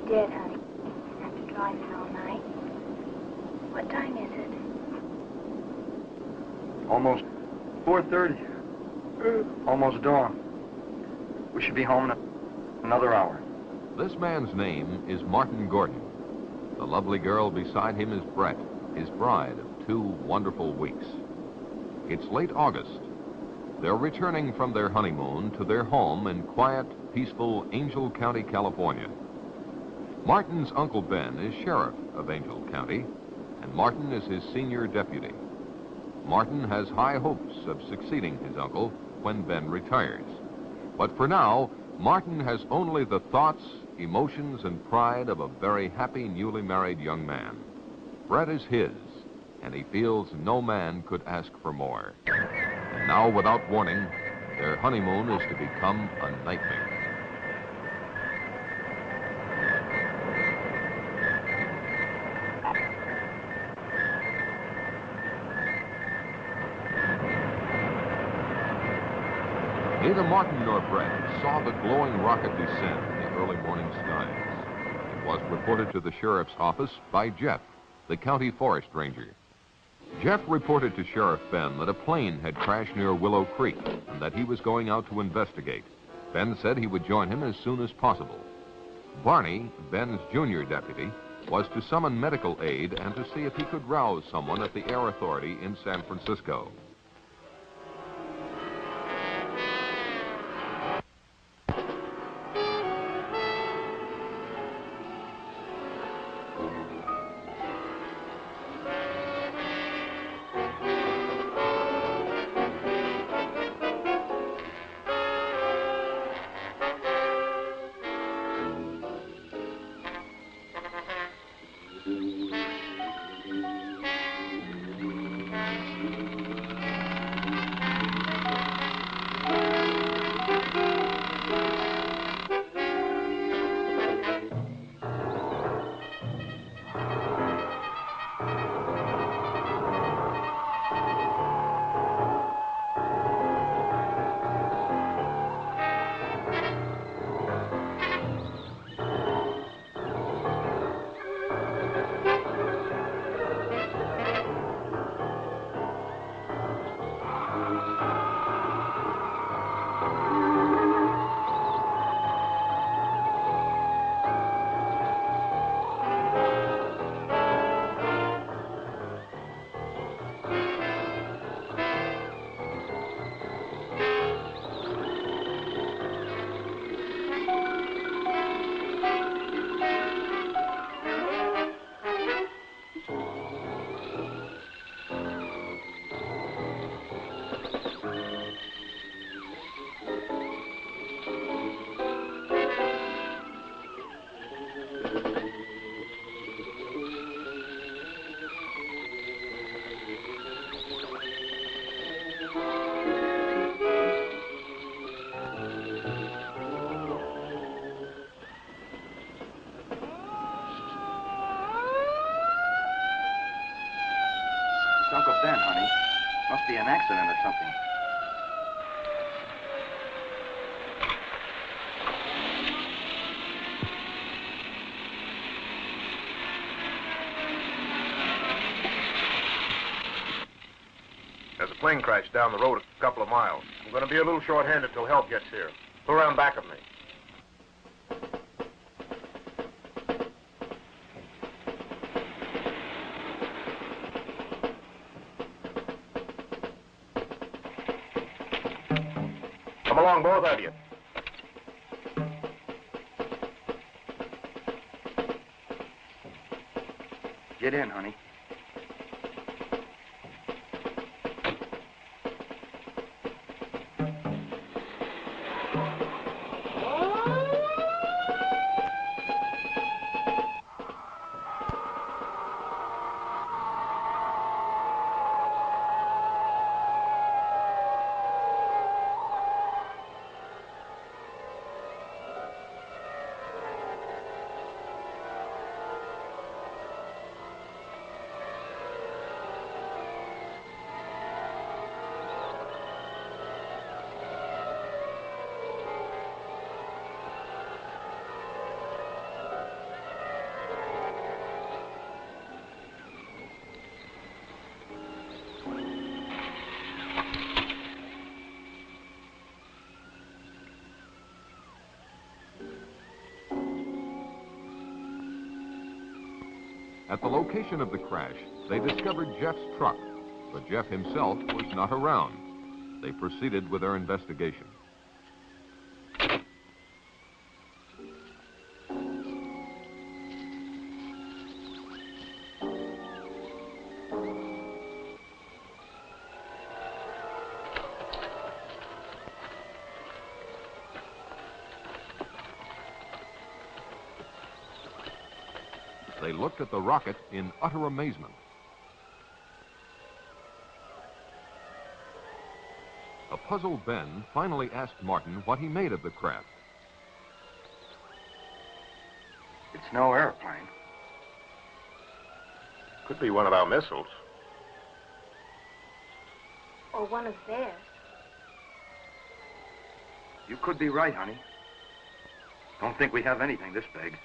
did, honey. After driving all night. What time is it? Almost 4:30. Almost dawn. We should be home in another hour. This man's name is Martin Gordon. The lovely girl beside him is Brett, his bride of 2 wonderful weeks. It's late August. They're returning from their honeymoon to their home in quiet, peaceful Angel County, California. Martin's Uncle Ben is sheriff of Angel County, and Martin is his senior deputy. Martin has high hopes of succeeding his uncle when Ben retires. But for now, Martin has only the thoughts, emotions, and pride of a very happy newly married young man. Brett is his, and he feels no man could ask for more. And now, without warning, their honeymoon is to become a nightmare. Neither Martin nor Brett saw the glowing rocket descend in the early morning skies. It was reported to the sheriff's office by Jeff, the county forest ranger. Jeff reported to Sheriff Ben that a plane had crashed near Willow Creek and that he was going out to investigate. Ben said he would join him as soon as possible. Barney, Ben's junior deputy, was to summon medical aid and to see if he could rouse someone at the Air Authority in San Francisco. Uncle Ben, honey. Must be an accident or something. There's a plane crash down the road a couple of miles. I'm going to be a little short-handed till help gets here. Go around back of me. Come along, both of you. Get in, honey. At the location of the crash, they discovered Jeff's truck, but Jeff himself was not around. They proceeded with their investigation. They looked at the rocket in utter amazement. A puzzled Ben finally asked Martin what he made of the craft. It's no airplane. Could be one of our missiles. Or one of theirs. You could be right, honey. Don't think we have anything this big.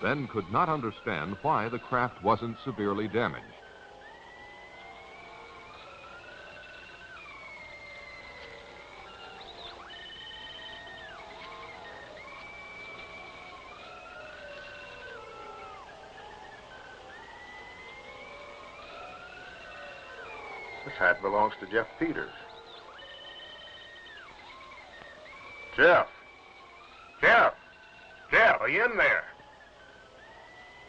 Ben could not understand why the craft wasn't severely damaged. This hat belongs to Jeff Peters. Jeff! Jeff! Jeff, are you in there?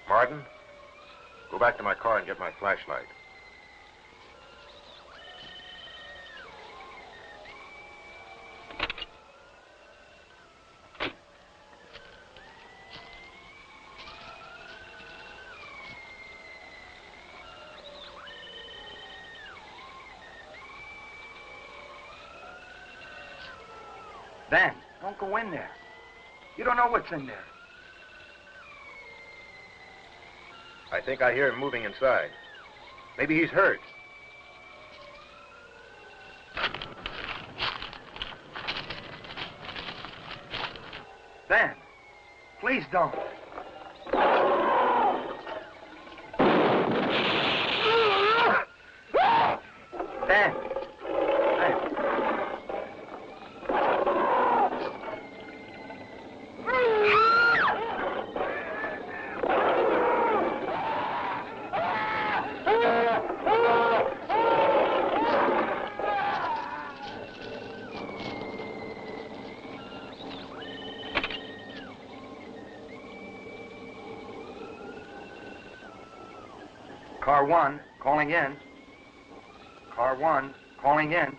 Martin, go back to my car and get my flashlight. Ben, don't go in there. You don't know what's in there. I think I hear him moving inside. Maybe he's hurt. Ben, please don't. Ben. Ben. Car 1, calling in. Car 1, calling in.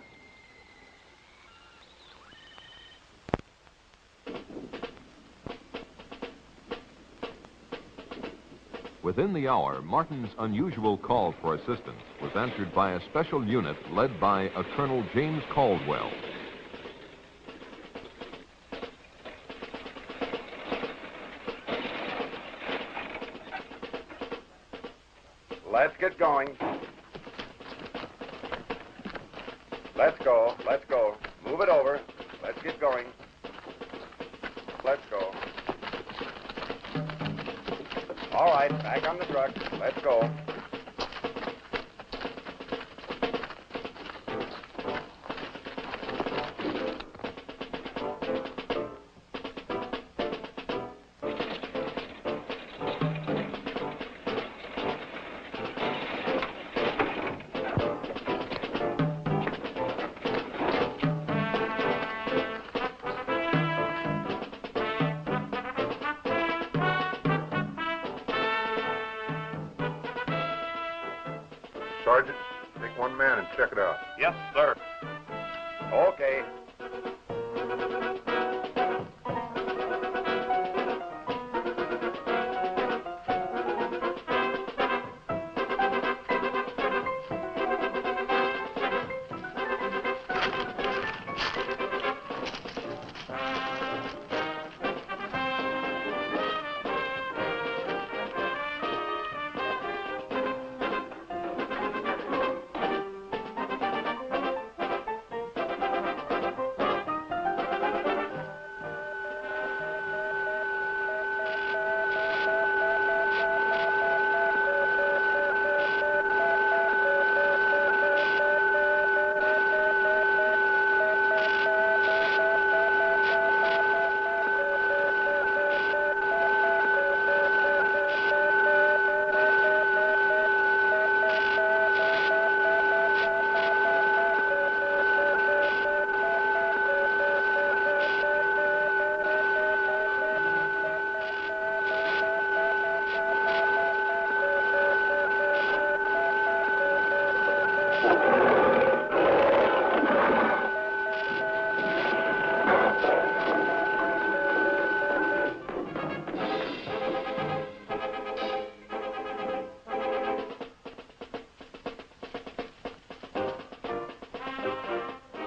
Within the hour, Martin's unusual call for assistance was answered by a special unit led by a Colonel James Caldwell. Let's get going. Let's go. Let's go. Move it over. Let's get going. Let's go. All right, back on the truck. Let's go. Sergeant, take one man and check it out. Yes, sir. Okay.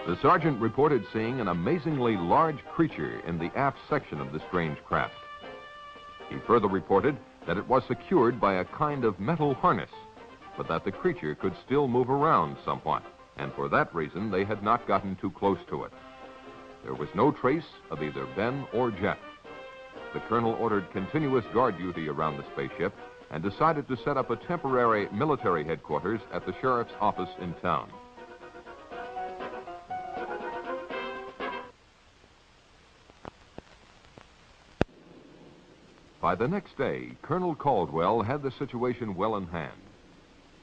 The sergeant reported seeing an amazingly large creature in the aft section of the strange craft. He further reported that it was secured by a kind of metal harness, but that the creature could still move around somewhat, and for that reason they had not gotten too close to it. There was no trace of either Ben or Jeff. The colonel ordered continuous guard duty around the spaceship and decided to set up a temporary military headquarters at the sheriff's office in town. By the next day, Colonel Caldwell had the situation well in hand.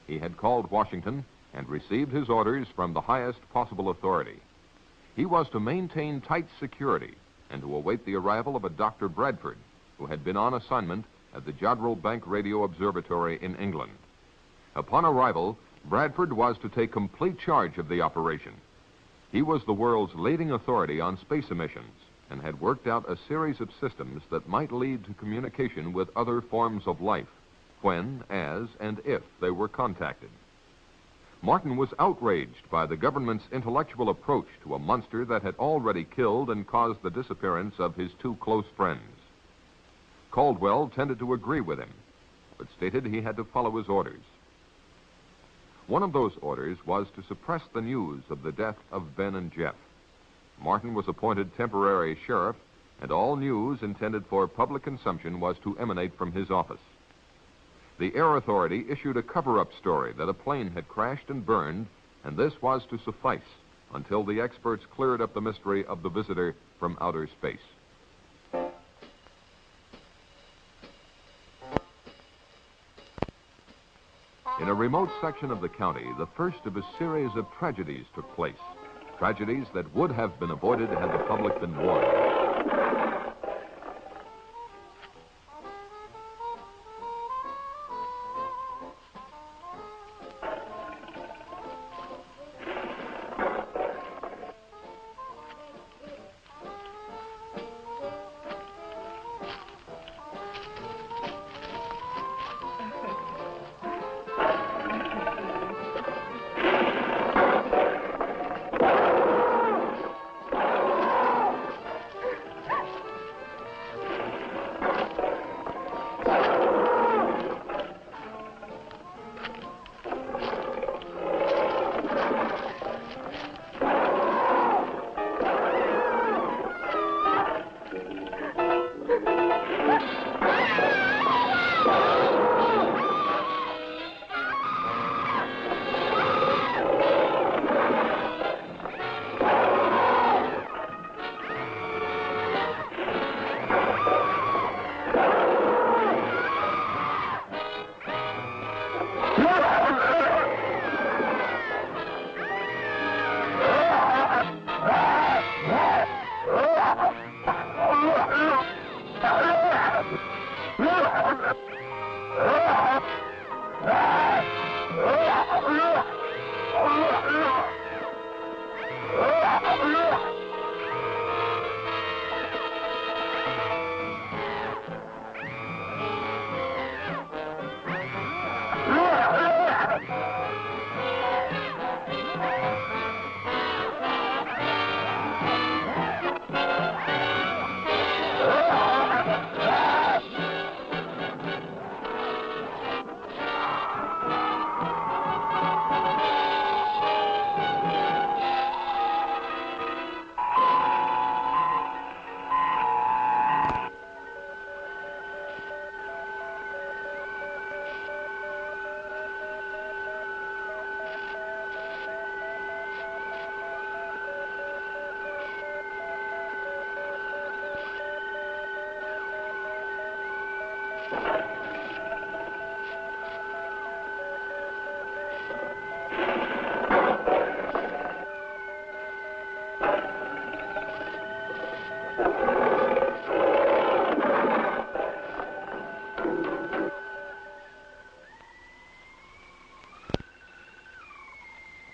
He had called Washington and received his orders from the highest possible authority. He was to maintain tight security and to await the arrival of a Dr. Bradford, who had been on assignment at the Jodrell Bank Radio Observatory in England. Upon arrival, Bradford was to take complete charge of the operation. He was the world's leading authority on space emissions and had worked out a series of systems that might lead to communication with other forms of life, when, as, and if they were contacted. Martin was outraged by the government's intellectual approach to a monster that had already killed and caused the disappearance of his two close friends. Caldwell tended to agree with him, but stated he had to follow his orders. One of those orders was to suppress the news of the death of Ben and Jeff. Martin was appointed temporary sheriff, and all news intended for public consumption was to emanate from his office. The Air Authority issued a cover-up story that a plane had crashed and burned, and this was to suffice until the experts cleared up the mystery of the visitor from outer space. In a remote section of the county, the first of a series of tragedies took place. Tragedies that would have been avoided had the public been warned.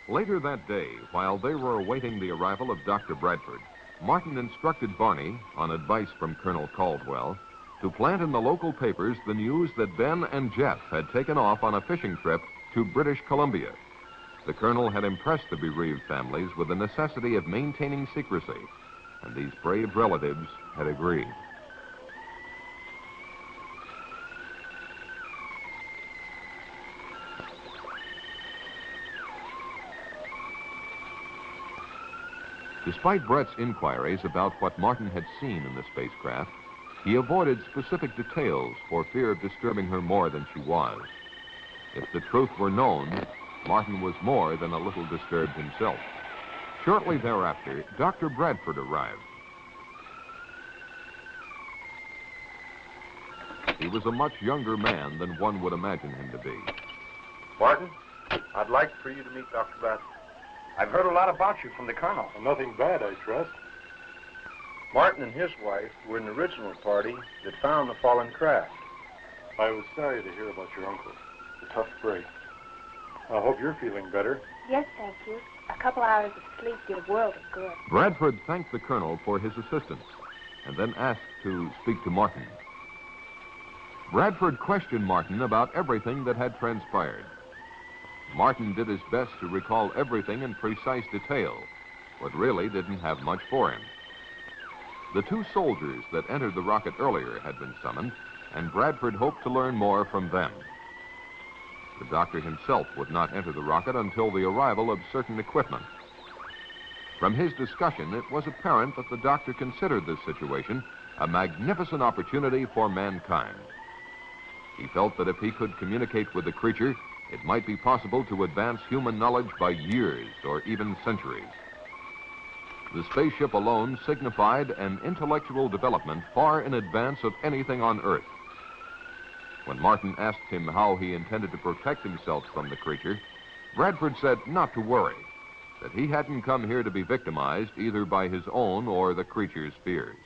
Later that day, while they were awaiting the arrival of Dr. Bradford, Martin instructed Barney, on advice from Colonel Caldwell, to plant in the local papers the news that Ben and Jeff had taken off on a fishing trip to British Columbia. The colonel had impressed the bereaved families with the necessity of maintaining secrecy, and these brave relatives had agreed. Despite Brett's inquiries about what Martin had seen in the spacecraft, he avoided specific details for fear of disturbing her more than she was. If the truth were known, Martin was more than a little disturbed himself. Shortly thereafter, Dr. Bradford arrived. He was a much younger man than one would imagine him to be. Martin, I'd like for you to meet Dr. Bradford. I've heard a lot about you from the colonel. Well, nothing bad, I trust. Martin and his wife were in the original party that found the fallen craft. I was sorry to hear about your uncle. It's a tough break. I hope you're feeling better. Yes, thank you. A couple hours of sleep did a world of good. Bradford thanked the colonel for his assistance and then asked to speak to Martin. Bradford questioned Martin about everything that had transpired. Martin did his best to recall everything in precise detail, but really didn't have much for him. The two soldiers that entered the rocket earlier had been summoned, and Bradford hoped to learn more from them. The doctor himself would not enter the rocket until the arrival of certain equipment. From his discussion, it was apparent that the doctor considered this situation a magnificent opportunity for mankind. He felt that if he could communicate with the creature, it might be possible to advance human knowledge by years or even centuries. The spaceship alone signified an intellectual development far in advance of anything on Earth. When Martin asked him how he intended to protect himself from the creature, Bradford said not to worry, that he hadn't come here to be victimized either by his own or the creature's fears.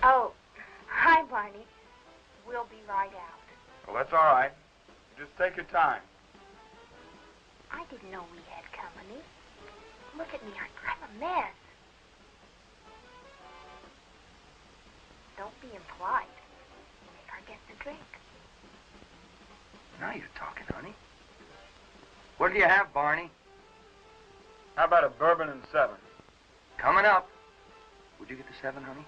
Oh, hi, Barney. We'll be right out. Well, that's all right. Just take your time. I didn't know we had company. Look at me, I'm a mess. Don't be impolite. Forget the drink. Now you're talking, honey. What do you have, Barney? How about a bourbon and 7? Coming up. Would you get the 7, honey?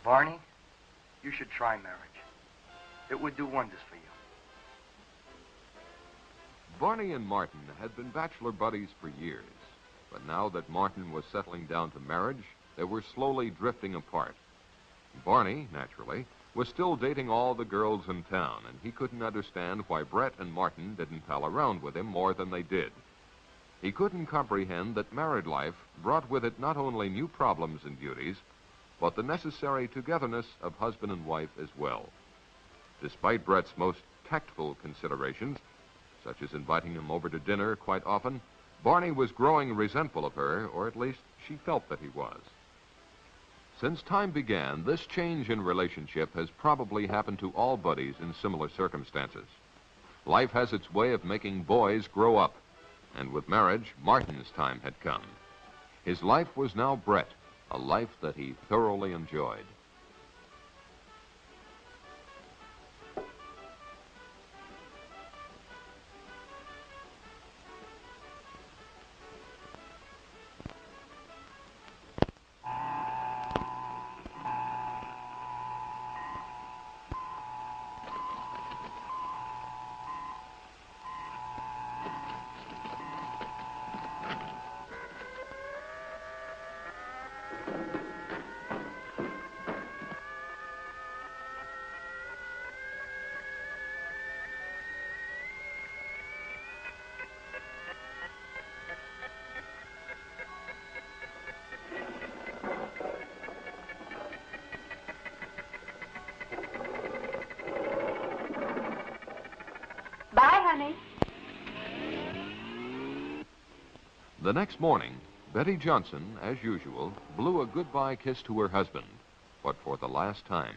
Barney, you should try marriage. It would do wonders for you. Barney and Martin had been bachelor buddies for years, but now that Martin was settling down to marriage, they were slowly drifting apart. Barney, naturally, was still dating all the girls in town, and he couldn't understand why Brett and Martin didn't pal around with him more than they did. He couldn't comprehend that married life brought with it not only new problems and duties, but the necessary togetherness of husband and wife as well. Despite Brett's most tactful considerations, such as inviting him over to dinner quite often, Barney was growing resentful of her, or at least she felt that he was. Since time began, this change in relationship has probably happened to all buddies in similar circumstances. Life has its way of making boys grow up, and with marriage, Martin's time had come. His life was now Brett, a life that he thoroughly enjoyed. Bye, honey. The next morning, Betty Johnson, as usual, blew a goodbye kiss to her husband, but for the last time.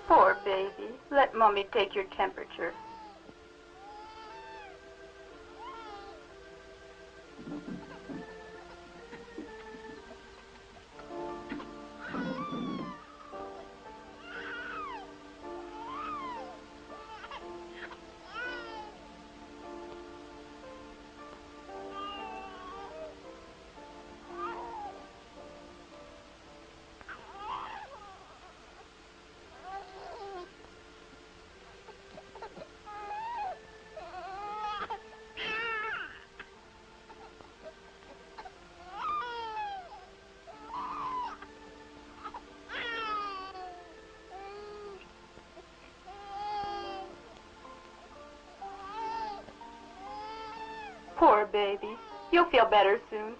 Poor baby. Let Mommy take your temperature. Poor baby. You'll feel better soon.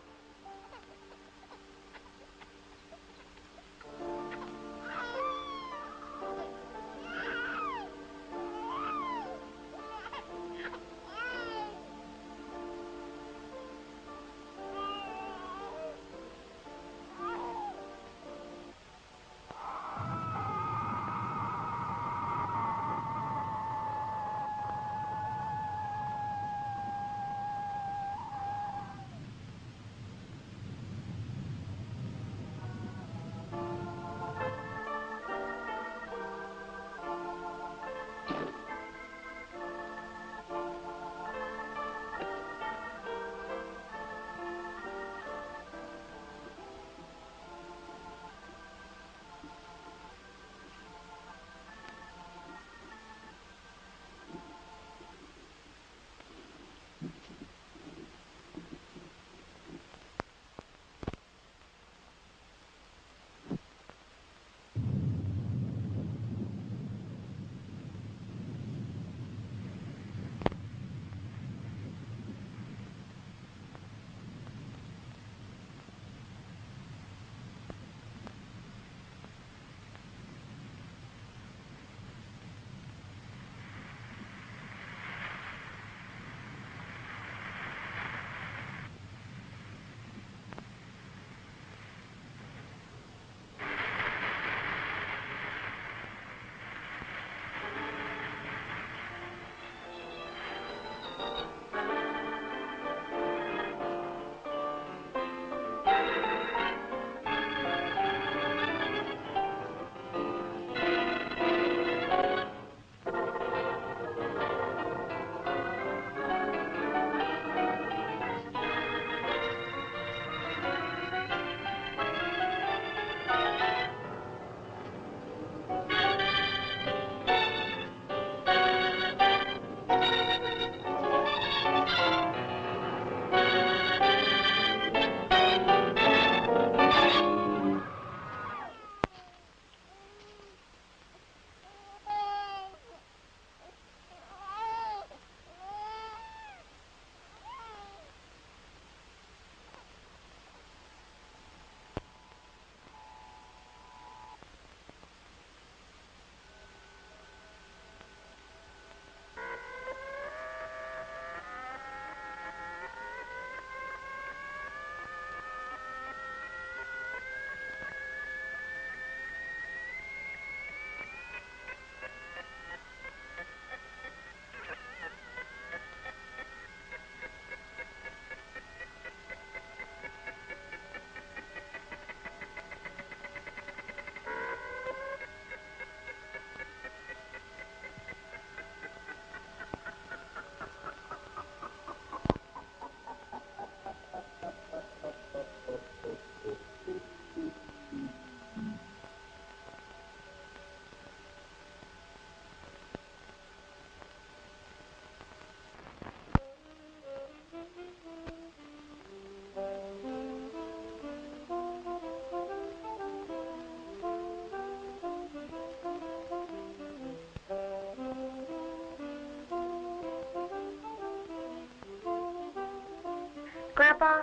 Grandpa,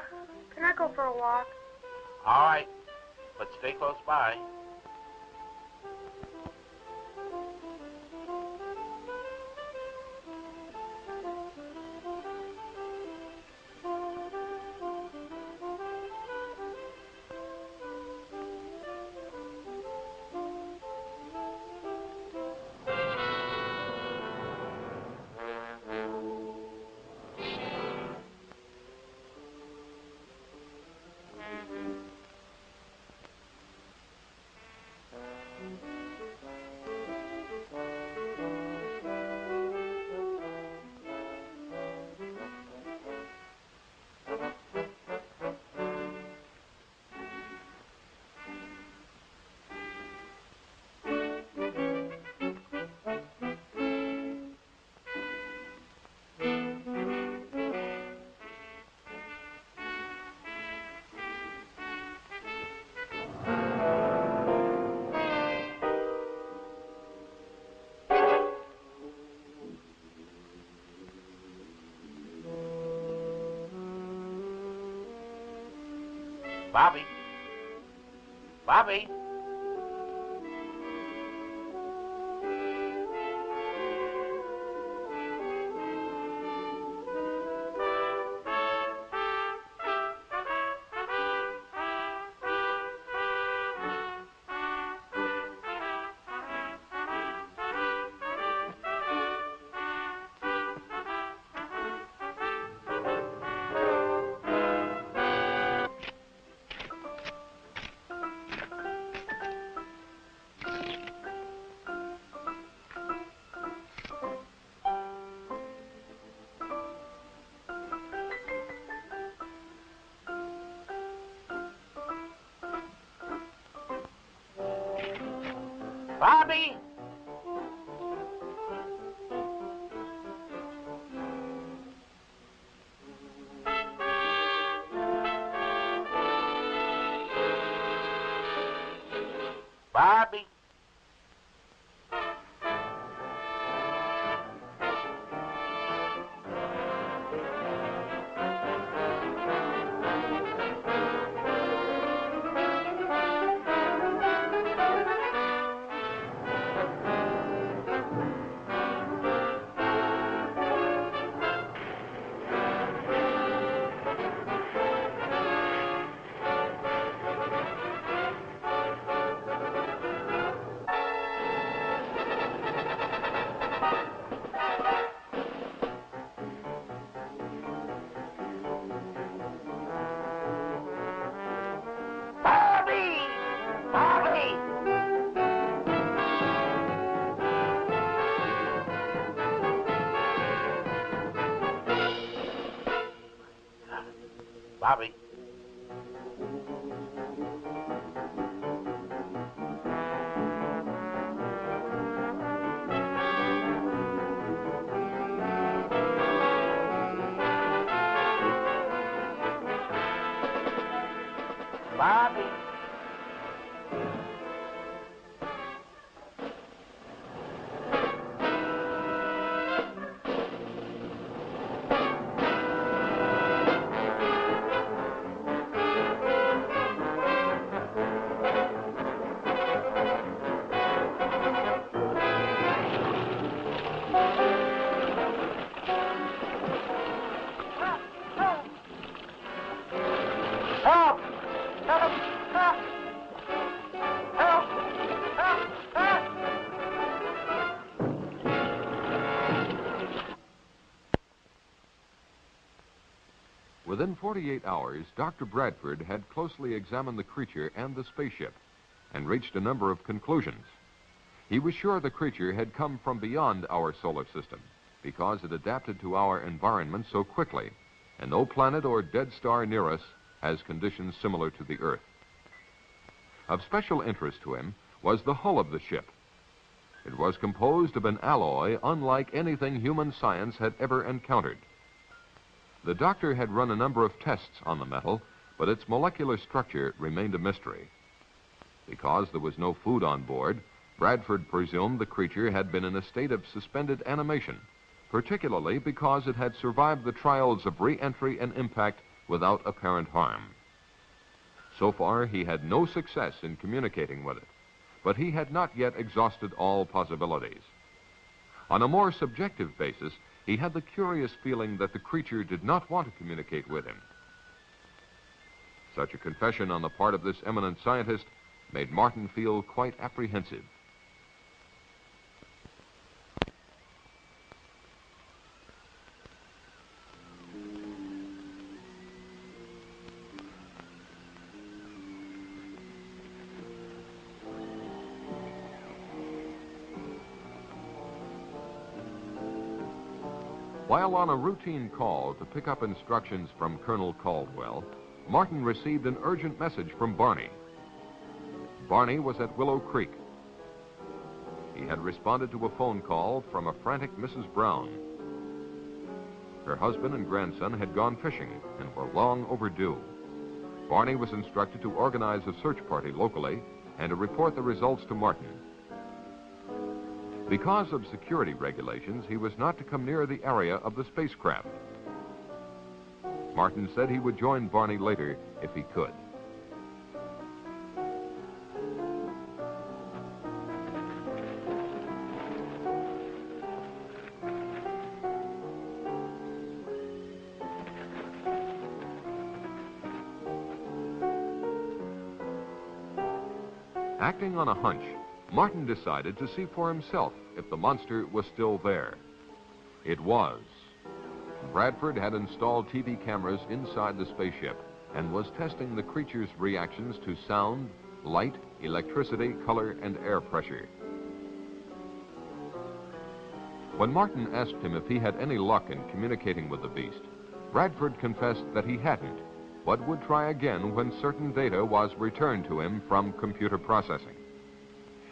can I go for a walk? All right, but stay close by. Bobby. Bobby. Bobby! Bobby! Bobby! Bobby! Bobby. Bobby. Help! Help! Help! Help! Help! Help! Within 48 hours, Dr. Bradford had closely examined the creature and the spaceship and reached a number of conclusions. He was sure the creature had come from beyond our solar system because it adapted to our environment so quickly, and no planet or dead star near us has conditions similar to the Earth. Of special interest to him was the hull of the ship. It was composed of an alloy unlike anything human science had ever encountered. The doctor had run a number of tests on the metal, but its molecular structure remained a mystery. Because there was no food on board, Bradford presumed the creature had been in a state of suspended animation, particularly because it had survived the trials of re-entry and impact without apparent harm. So far, he had no success in communicating with it, but he had not yet exhausted all possibilities. On a more subjective basis, he had the curious feeling that the creature did not want to communicate with him. Such a confession on the part of this eminent scientist made Martin feel quite apprehensive. While on a routine call to pick up instructions from Colonel Caldwell, Martin received an urgent message from Barney. Barney was at Willow Creek. He had responded to a phone call from a frantic Mrs. Brown. Her husband and grandson had gone fishing and were long overdue. Barney was instructed to organize a search party locally and to report the results to Martin. Because of security regulations, he was not to come near the area of the spacecraft. Martin said he would join Barney later if he could. Acting on a hunch, Martin decided to see for himself if the monster was still there. It was. Bradford had installed TV cameras inside the spaceship and was testing the creature's reactions to sound, light, electricity, color, and air pressure. When Martin asked him if he had any luck in communicating with the beast, Bradford confessed that he hadn't, but would try again when certain data was returned to him from computer processing.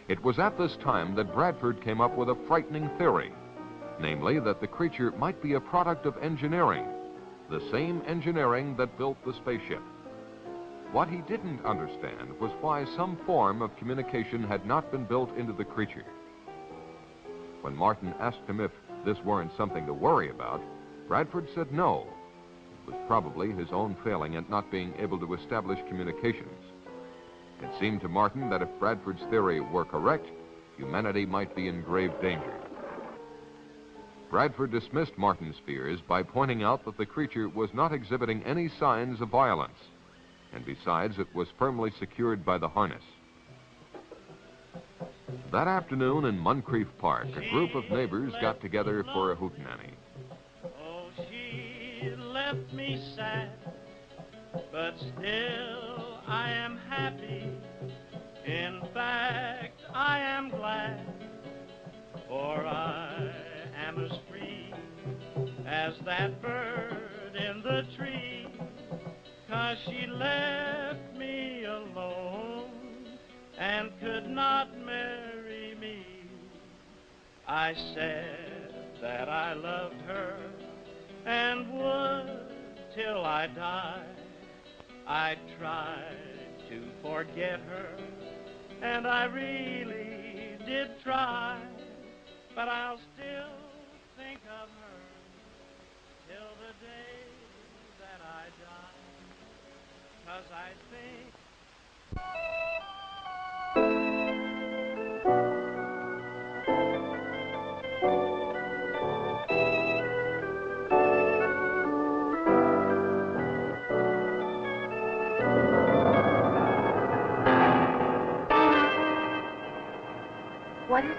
It was at this time that Bradford came up with a frightening theory, namely that the creature might be a product of engineering, the same engineering that built the spaceship. What he didn't understand was why some form of communication had not been built into the creature. When Martin asked him if this weren't something to worry about, Bradford said no. It was probably his own failing at not being able to establish communications. It seemed to Martin that if Bradford's theory were correct, humanity might be in grave danger. Bradford dismissed Martin's fears by pointing out that the creature was not exhibiting any signs of violence, and besides, it was firmly secured by the harness. That afternoon in Moncrief Park, a group of neighbors got together for a hootenanny. Oh, she left me sad, but still I am happy. In fact, I am glad, for I am as free as that bird in the tree, 'cause she left me alone and could not marry me. I said that I loved her and would till I died. I tried to forget her, and I really did try, but I'll still think of her till the day that I die, 'cause I think What is it?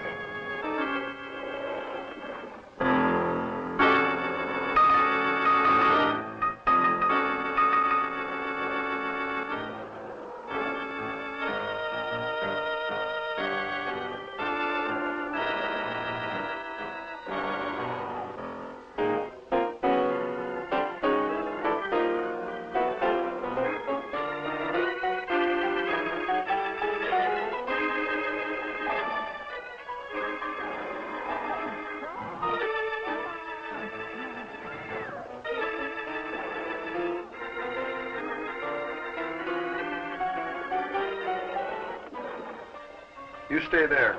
You stay there.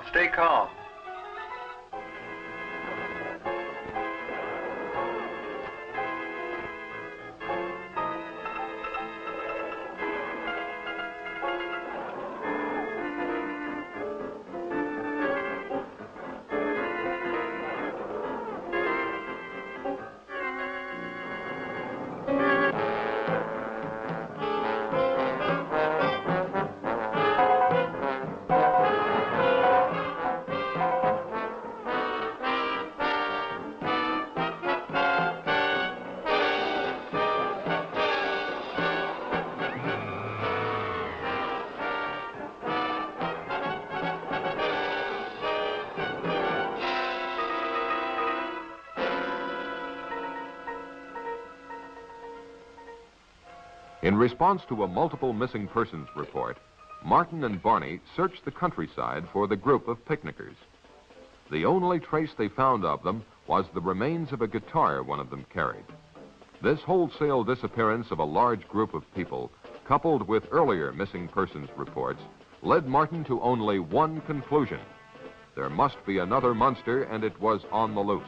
Stay calm. In response to a multiple missing persons report, Martin and Barney searched the countryside for the group of picnickers. The only trace they found of them was the remains of a guitar one of them carried. This wholesale disappearance of a large group of people, coupled with earlier missing persons reports, led Martin to only one conclusion. There must be another monster, and it was on the loose.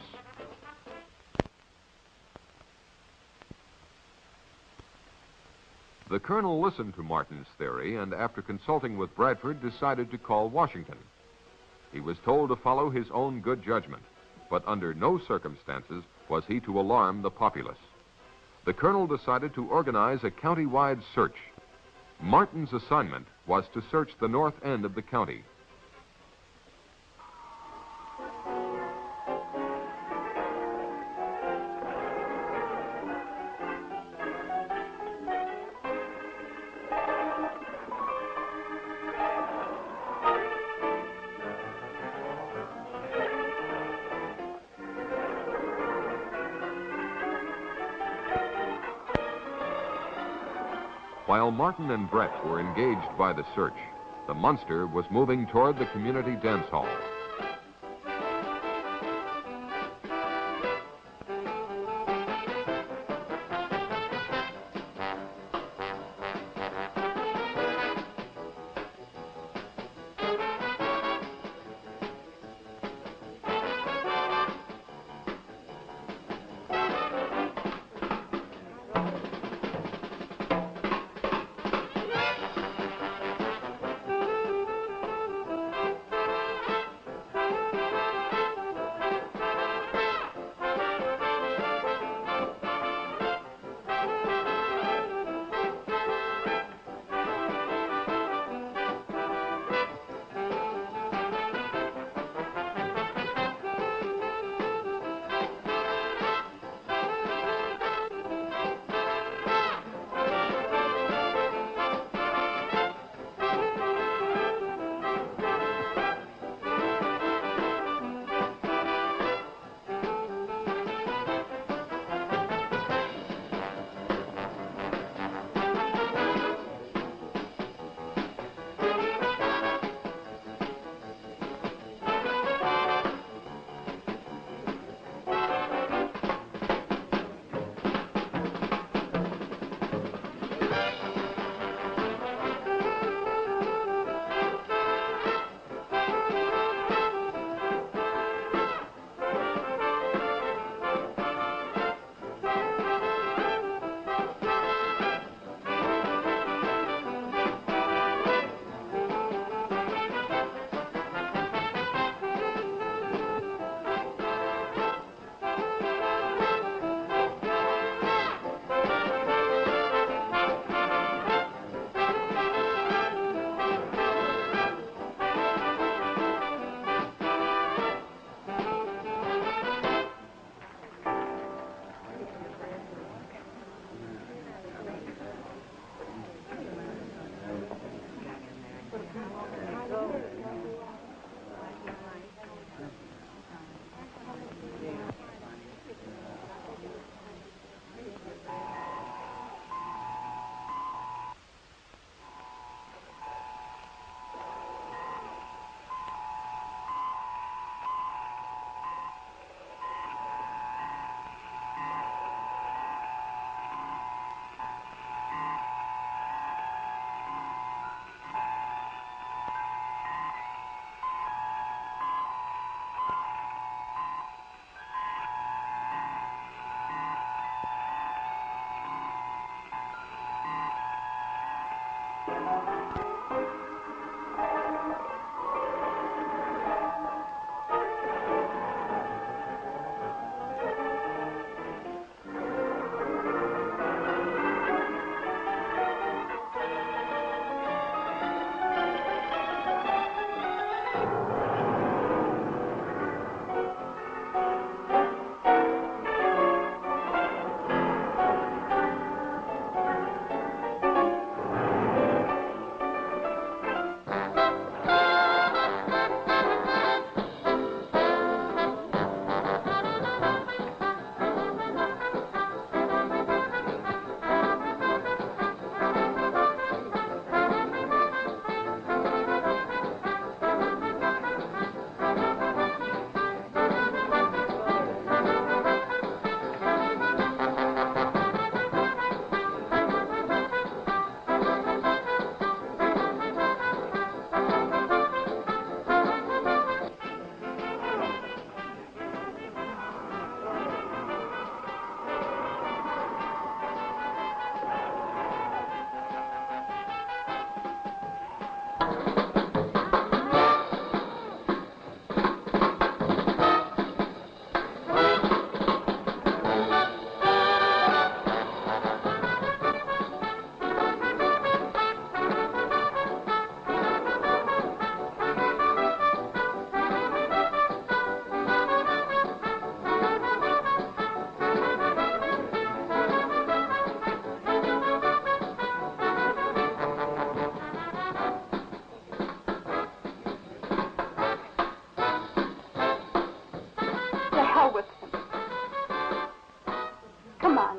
The colonel listened to Martin's theory, and after consulting with Bradford, decided to call Washington. He was told to follow his own good judgment, but under no circumstances was he to alarm the populace. The colonel decided to organize a county-wide search. Martin's assignment was to search the north end of the county. While Martin and Brett were engaged by the search, the monster was moving toward the community dance hall.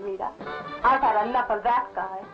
Rita. I've had enough of that guy.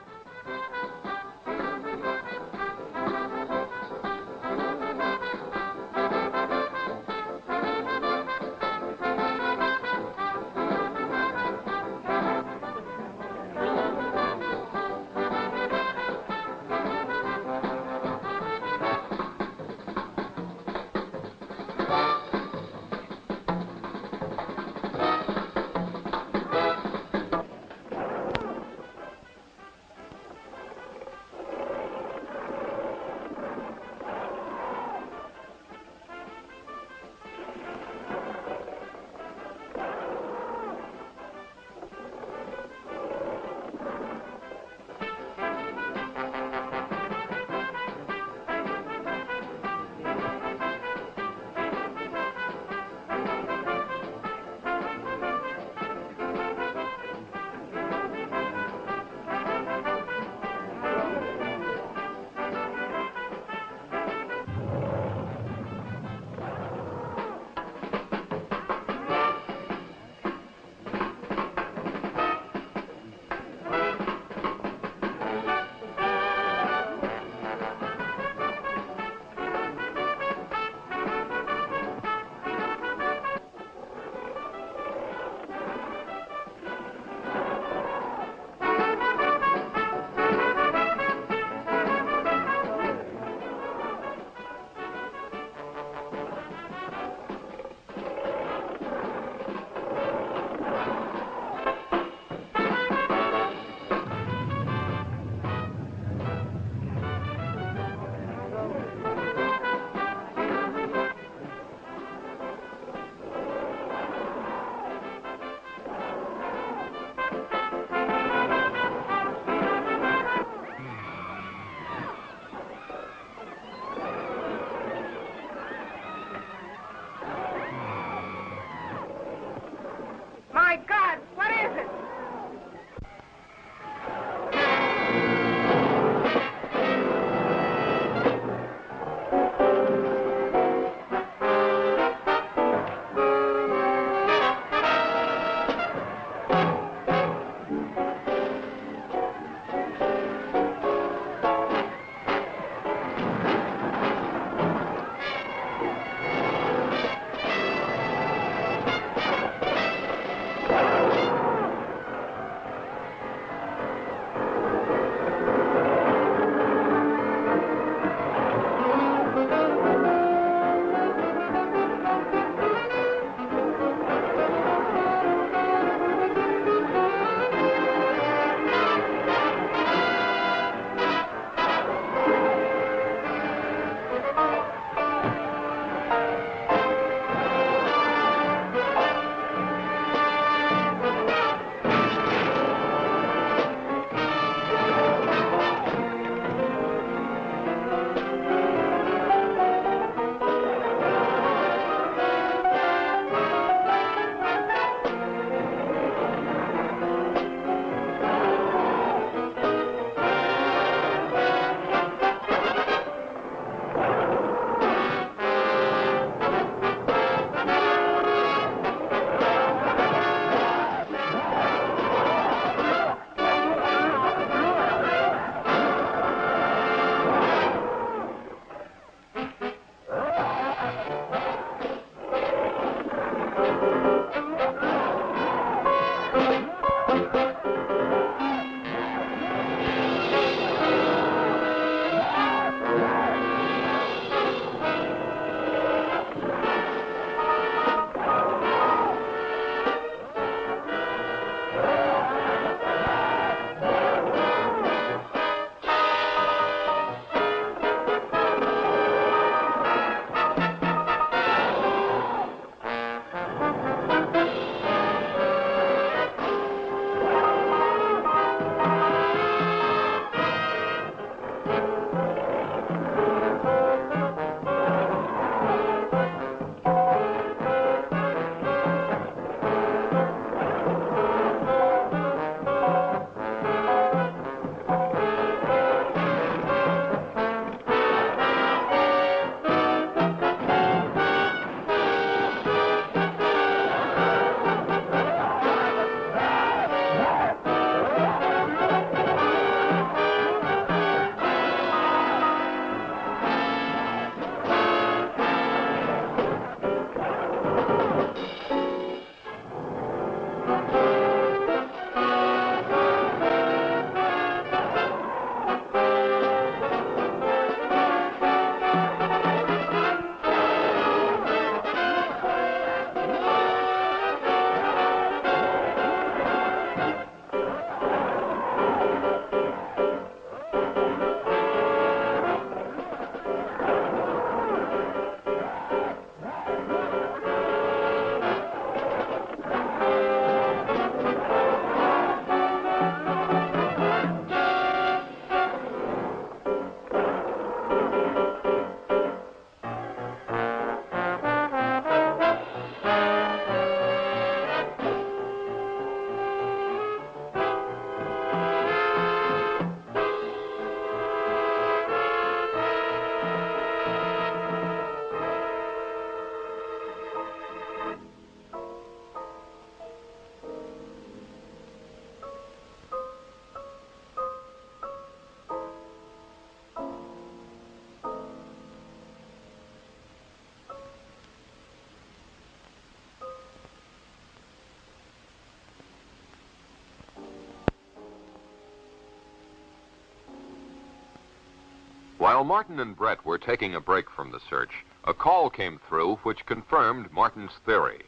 While Martin and Brett were taking a break from the search, a call came through which confirmed Martin's theory.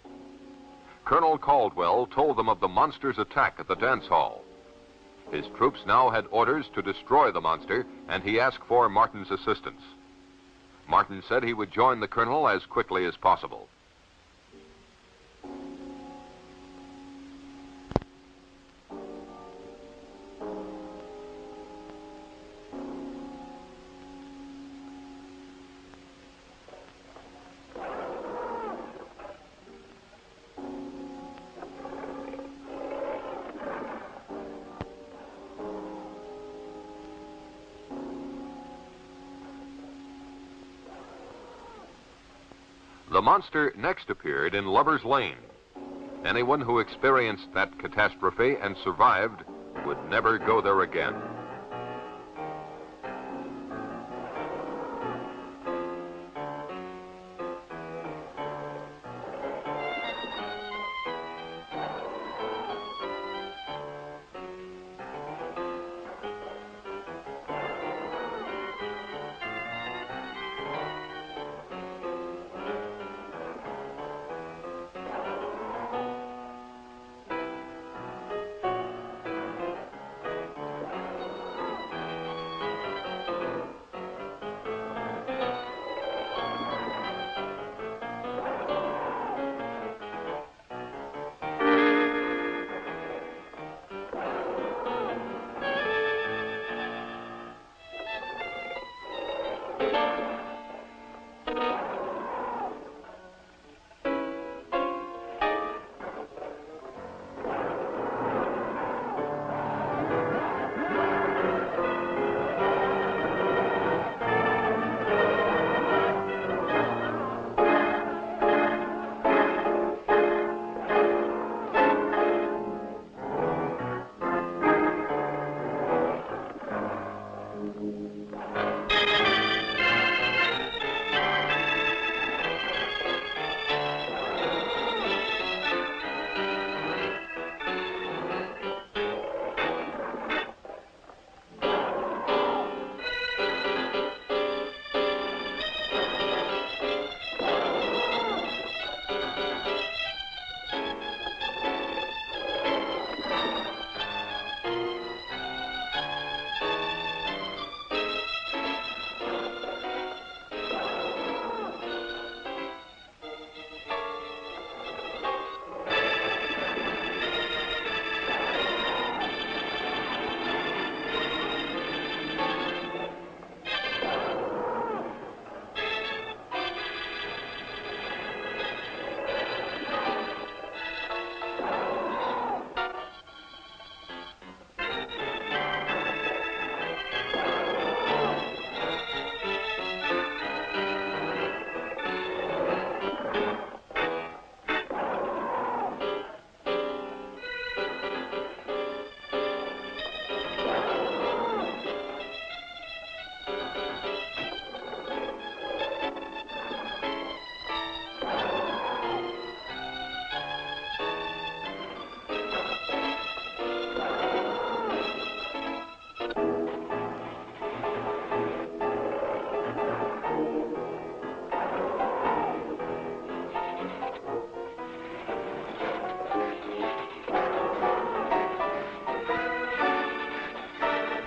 Colonel Caldwell told them of the monster's attack at the dance hall. His troops now had orders to destroy the monster, and he asked for Martin's assistance. Martin said he would join the colonel as quickly as possible. The monster next appeared in Lover's Lane. Anyone who experienced that catastrophe and survived would never go there again.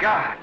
God!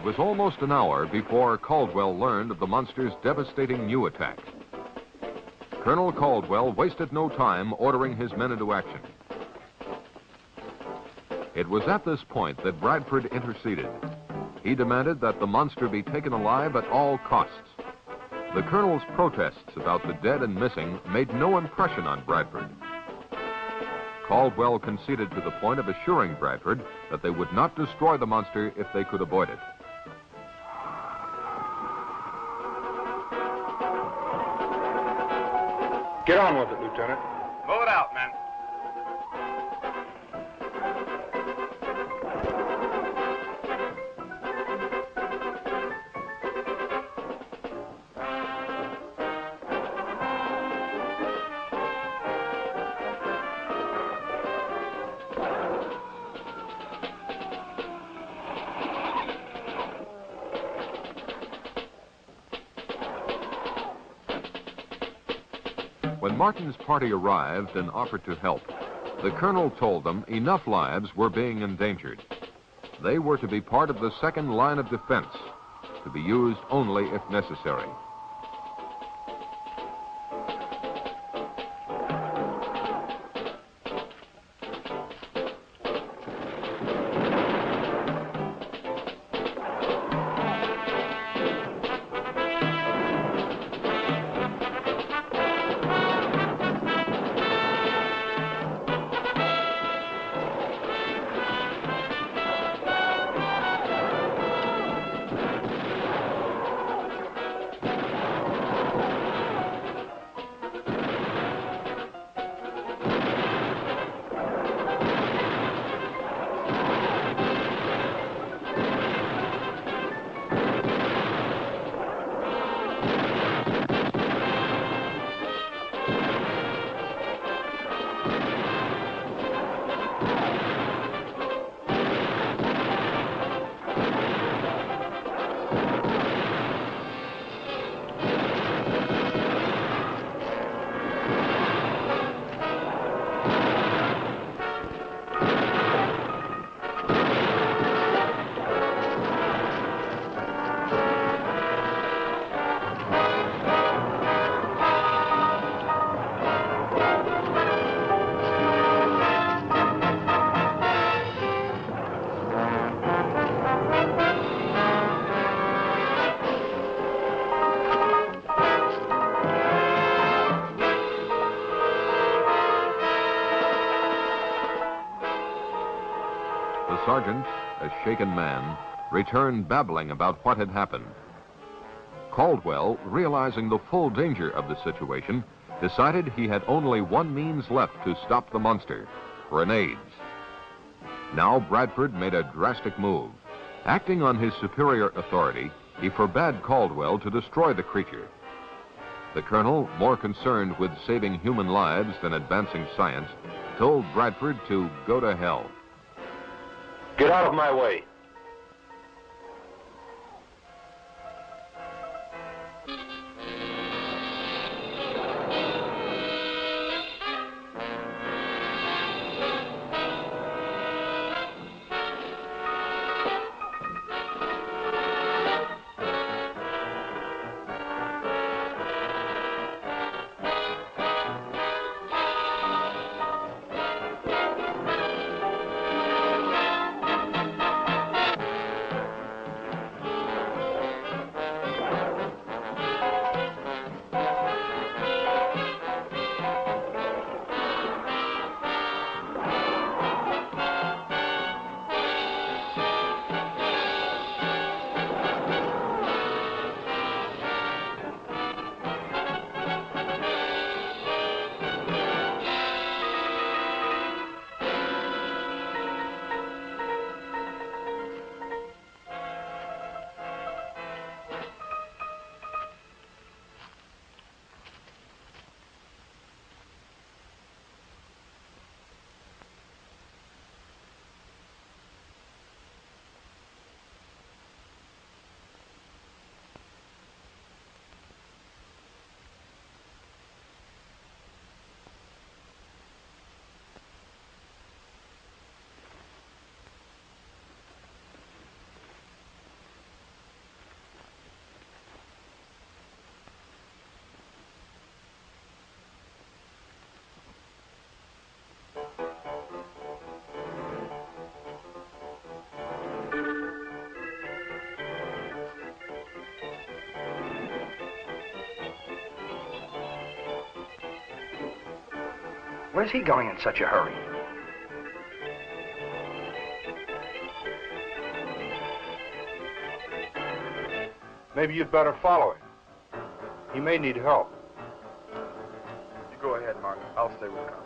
was almost an hour before Caldwell learned of the monster's devastating new attack. Colonel Caldwell wasted no time ordering his men into action. It was at this point that Bradford interceded. He demanded that the monster be taken alive at all costs. The colonel's protests about the dead and missing made no impression on Bradford. Caldwell conceded to the point of assuring Bradford that they would not destroy the monster if they could avoid it. Get on with it, Lieutenant. Move it out, men. When Martin's party arrived and offered to help, the colonel told them enough lives were being endangered. They were to be part of the second line of defense, to be used only if necessary. The sergeant, a shaken man, returned babbling about what had happened. Caldwell, realizing the full danger of the situation, decided he had only one means left to stop the monster: grenades. Now Bradford made a drastic move. Acting on his superior authority, he forbade Caldwell to destroy the creature. The colonel, more concerned with saving human lives than advancing science, told Bradford to go to hell. Get out of my way. Where's he going in such a hurry? Maybe you'd better follow him. He may need help. You go ahead, Mark. I'll stay with Carl.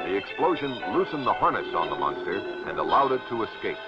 The explosion loosened the harness on the monster and allowed it to escape.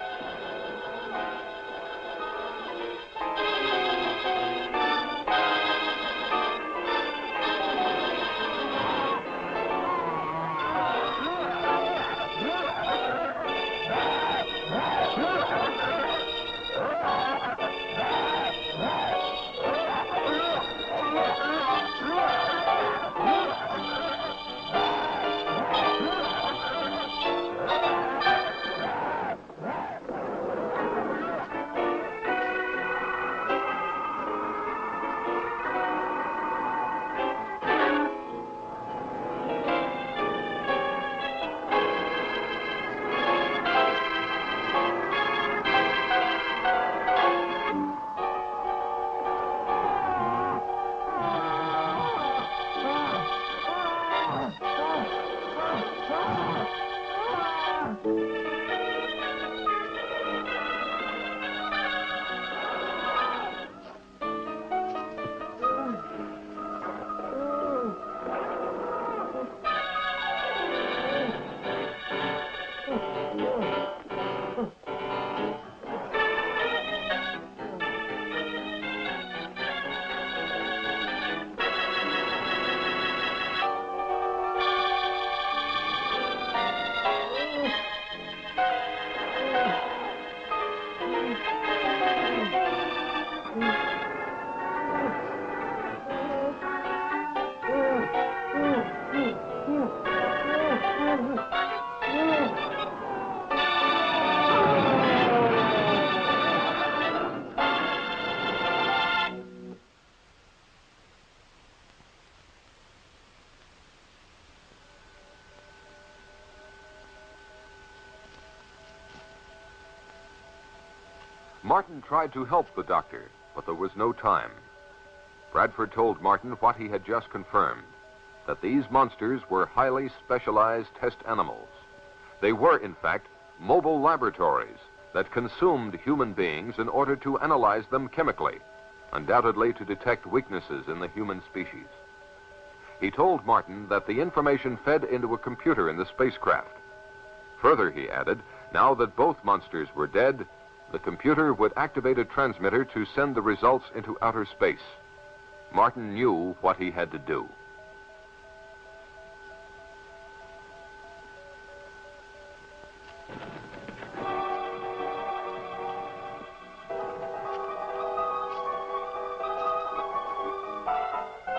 Martin tried to help the doctor, but there was no time. Bradford told Martin what he had just confirmed, that these monsters were highly specialized test animals. They were, in fact, mobile laboratories that consumed human beings in order to analyze them chemically, undoubtedly to detect weaknesses in the human species. He told Martin that the information fed into a computer in the spacecraft. Further, he added, now that both monsters were dead, the computer would activate a transmitter to send the results into outer space. Martin knew what he had to do.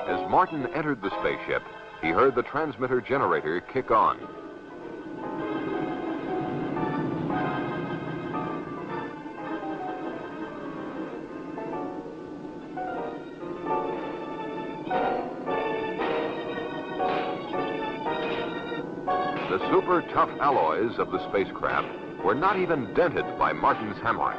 As Martin entered the spaceship, he heard the transmitter generator kick on. The super tough alloys of the spacecraft were not even dented by Martin's hammer.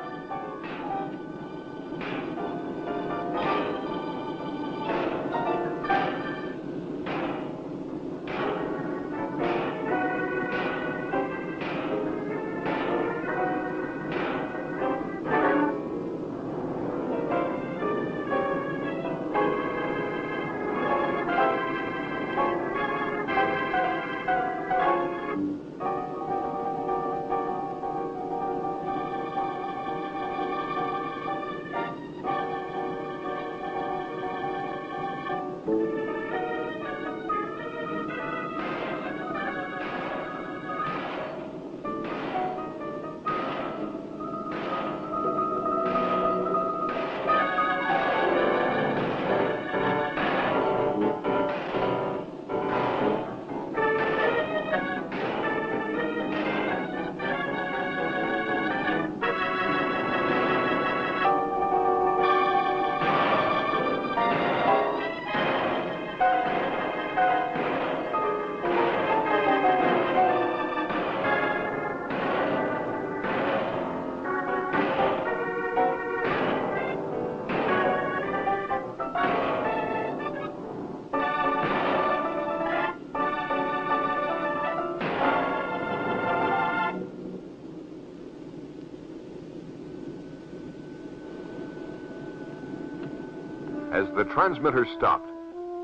As the transmitter stopped,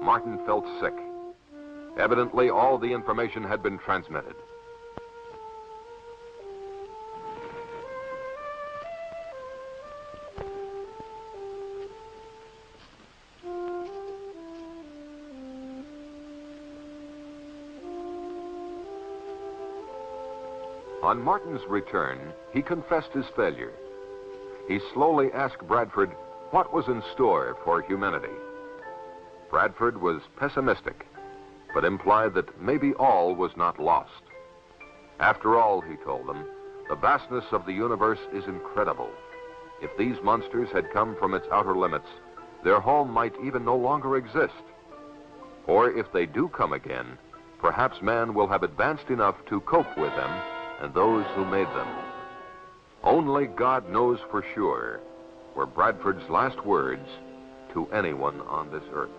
Martin felt sick. Evidently, all the information had been transmitted. On Martin's return, he confessed his failure. He slowly asked Bradford what was in store for humanity. Bradford was pessimistic, but implied that maybe all was not lost. After all, he told them, the vastness of the universe is incredible. If these monsters had come from its outer limits, their home might even no longer exist. Or if they do come again, perhaps man will have advanced enough to cope with them and those who made them. Only God knows for sure, were Bradford's last words to anyone on this earth.